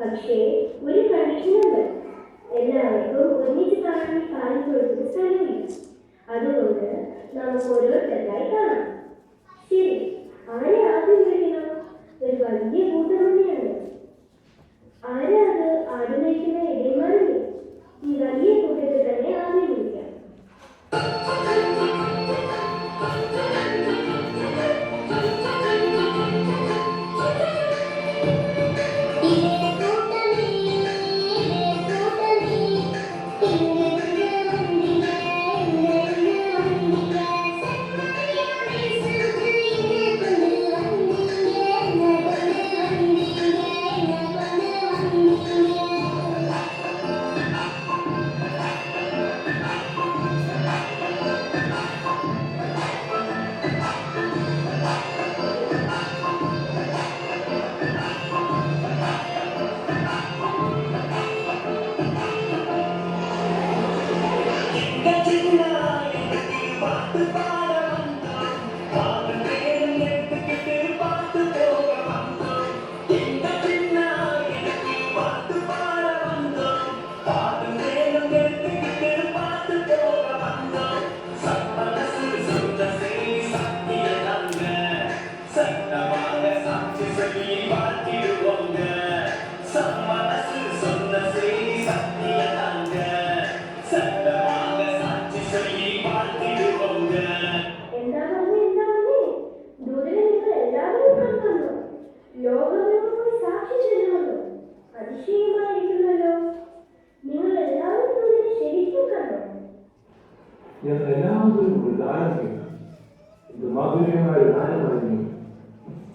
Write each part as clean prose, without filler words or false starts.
പക്ഷേ ഒരു കണ്ടീഷനുണ്ട്. എല്ലാവർക്കും ഒന്നിച്ച് കാണാൻ കാലം കൊടുക്കുന്ന സ്ഥലമില്ല. അതുകൊണ്ട് നമുക്ക് ഓരോരുത്തരായി കാണാം. ശരി, ആരെ ആദ്യം വിളിക്കണം? ഒരു വലിയ കൂട്ടം തന്നെയാണ്. ആരാ അത്? ആട് നയിക്കുന്ന ഇടയന്മാരല്ലേ? ഈ വലിയ കൂട്ടത്തിൽ തന്നെ ആദ്യം വിളിക്കാം.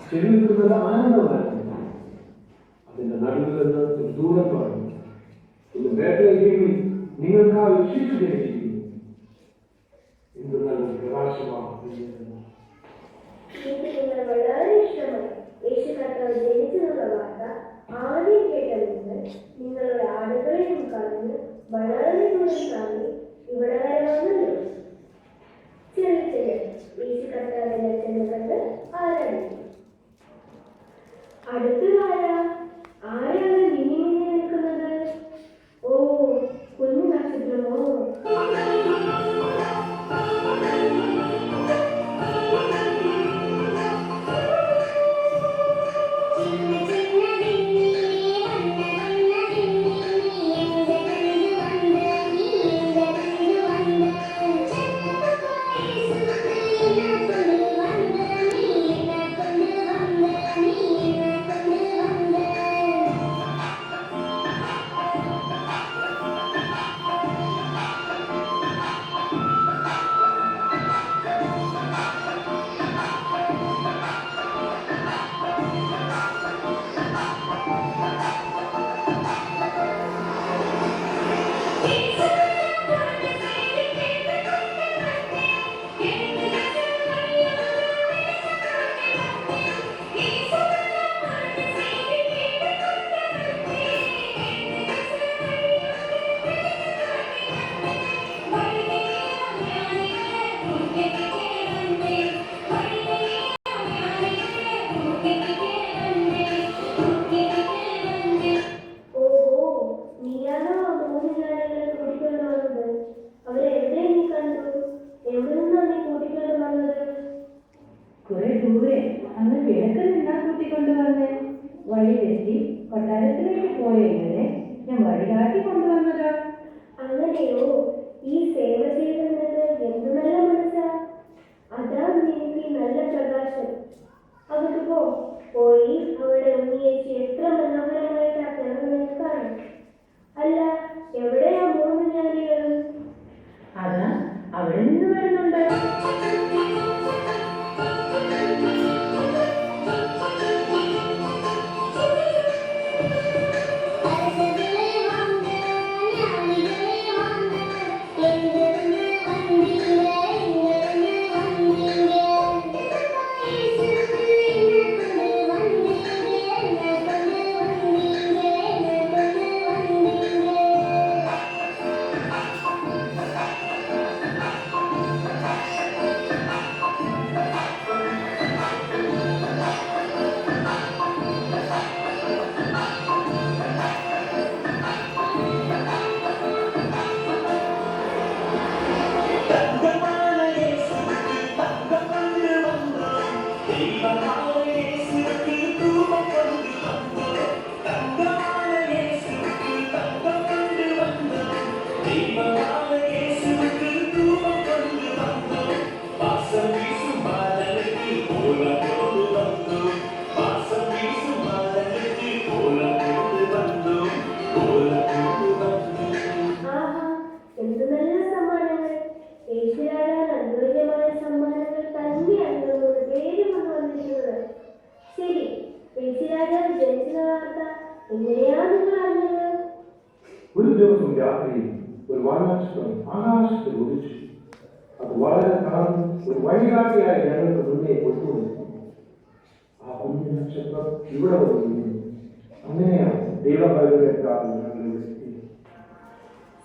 ചെവിക്കുന്നത് ആനന്ദമായിരുന്നു. അതിന്റെ നടുവിൽ നിന്ന് ഒരു ദൂരം പറഞ്ഞു, ഇത് വേട്ടയിൽ നിങ്ങൾക്ക് ആ വിശേഷ ജനിച്ചിരിക്കുന്നു. എന്ത് നല്ല പ്രകാശമാണ്. വളരെ ഇഷ്ടമായി. യേശു കർത്താവ് ജനിച്ചെന്നുള്ള വാർത്ത ആദ്യം കേട്ടതിന് നിങ്ങളുടെ ആടുകളെയും കളഞ്ഞ് വളരെ ദൂരം താങ്ങി ഇവിടെ വരെ വന്നല്ലോ. ചെറിയ യേശു കർത്താവിനെ ചെന്ന് കണ്ട് ആരാധിക്കും. അടുത്തതാരാ? ആരാണ് മിന്നി മിന്നി നിൽക്കുന്നത്? ഓ, കുഞ്ഞു നക്ഷത്രമോ? കുറെ ദൂരെ അങ്ങ് കിഴക്ക് നിന്നാ കൂട്ടിക്കൊണ്ടുവന്നേ. വഴി തെറ്റി കൊട്ടാരത്തിലേക്ക് പോയെങ്ങനെ ഞാൻ വഴികാട്ടി കൊണ്ടുവന്നതോ. അങ്ങനെയോ? ഈ സേവ ചെയ്യുന്നത് എന്ത് നല്ല മനസ്സാ. അതാ നിനക്ക് നല്ല പ്രകാശം. അവർക്ക് പോയി അവിടെ ഉണ്ണിയേച്ചി എത്ര മനോഹരമായിട്ട് ആ കിഴങ്ങ് കാണും. അല്ല, എവിടെയാ മൂന്ന് ഞാനികൾ? അതാ അവിടെ നിന്ന് വരുന്നുണ്ട്. Thank you. യേശുരാജാവ് ജനിച്ചെന്ന വാർത്ത എങ്ങനെയാ നിങ്ങൾ അറിഞ്ഞത്? ഒരു ദിവസം രാത്രി ഒരു വാനനക്ഷത്രം ആകാശത്തിൽ ഉദിച്ചു. അത് വളരെ താഴ്ന്നു ഒരു വഴികാട്ടിയായി ഞങ്ങൾക്ക് മുന്നേ കൊണ്ടുവന്നു. ആ കുഞ്ഞു നക്ഷത്രം ഇവിടെ വന്നു. അങ്ങനെയാണ് ദൈവഭയപ്പെട്ടാണ് ഞങ്ങൾ എത്തിയത്.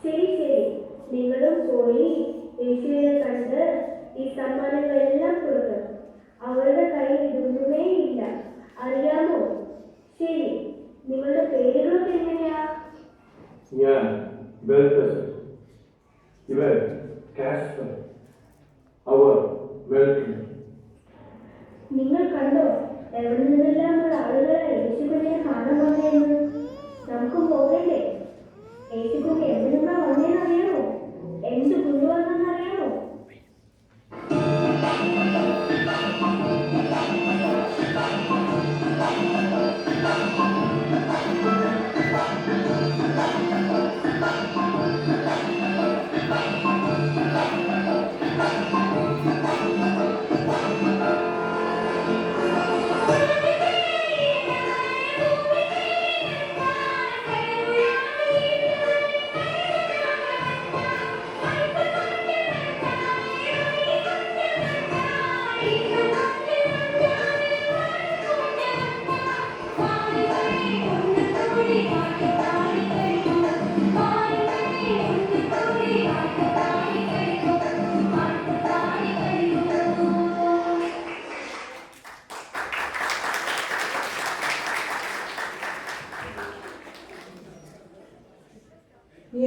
ശരി ശരി, നിങ്ങളും പോയി യേശുവിനെ കണ്ട് ഈ സമ്മാനങ്ങളെല്ലാം കൊടുക്കണം. അവരുടെ കയ്യിൽ ഇതൊന്നുമേ ഇല്ല, അറിയാമോ? ശരി, നിങ്ങളുടെ പേരുകളൊക്കെ എങ്ങനെയാ? ഞാൻ ബെൽത്തസർ, ഇവർ കാസ്പർ, അവർ മെൽക്കിൻ. നിങ്ങൾ കണ്ടോ എവിടെ നിന്നെല്ലാമുള്ള ആളുകളെ യേശുവിനെ കാണാൻ വന്നേന്ന്? നമുക്ക് പോകണ്ടേ? യേശുവിനെ എവിടെ നിന്നാ വന്നേന്നറിയാമോ? എന്ത് കൊണ്ടുവന്നെന്നറിയാമോ?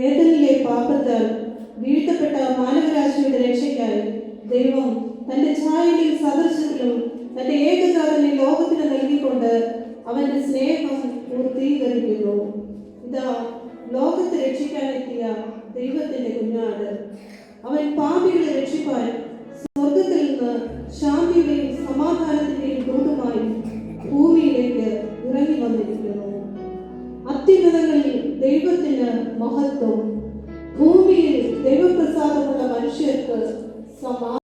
ഏദനിലെ പാപത്താൽ വീഴ്ത്തപ്പെട്ട മാനവരാശിയുടെ രക്ഷയ്ക്കായി ദൈവം തന്റെ ഛായയിലും സദൃശത്തിലും തന്റെ ഏകജാതനെ ലോകത്തിന് നൽകിക്കൊണ്ട് അവന്റെ സ്നേഹം പൂർത്തീകരിക്കുന്നു. ഇതാ ലോകത്തെ രക്ഷിക്കാനെത്തിയ ദൈവത്തിന്റെ കുഞ്ഞാട്. അവൻ പാപികളെ രക്ഷിപ്പാൻ സ്വർഗത്തിൽ നിന്ന് ശാന്തിയുടെയും സമാധാനത്തിന്റെയും ദൂതുമായി ഭൂമിയിലേക്ക് ഇറങ്ങി വന്നിരിക്കുന്നു. അത്യുന്നതങ്ങളിൽ ദൈവത്തിന് മഹത്വം, ഭൂമിയിൽ ദൈവപ്രസാദമുള്ള മനുഷ്യർക്ക് സമാധാനം.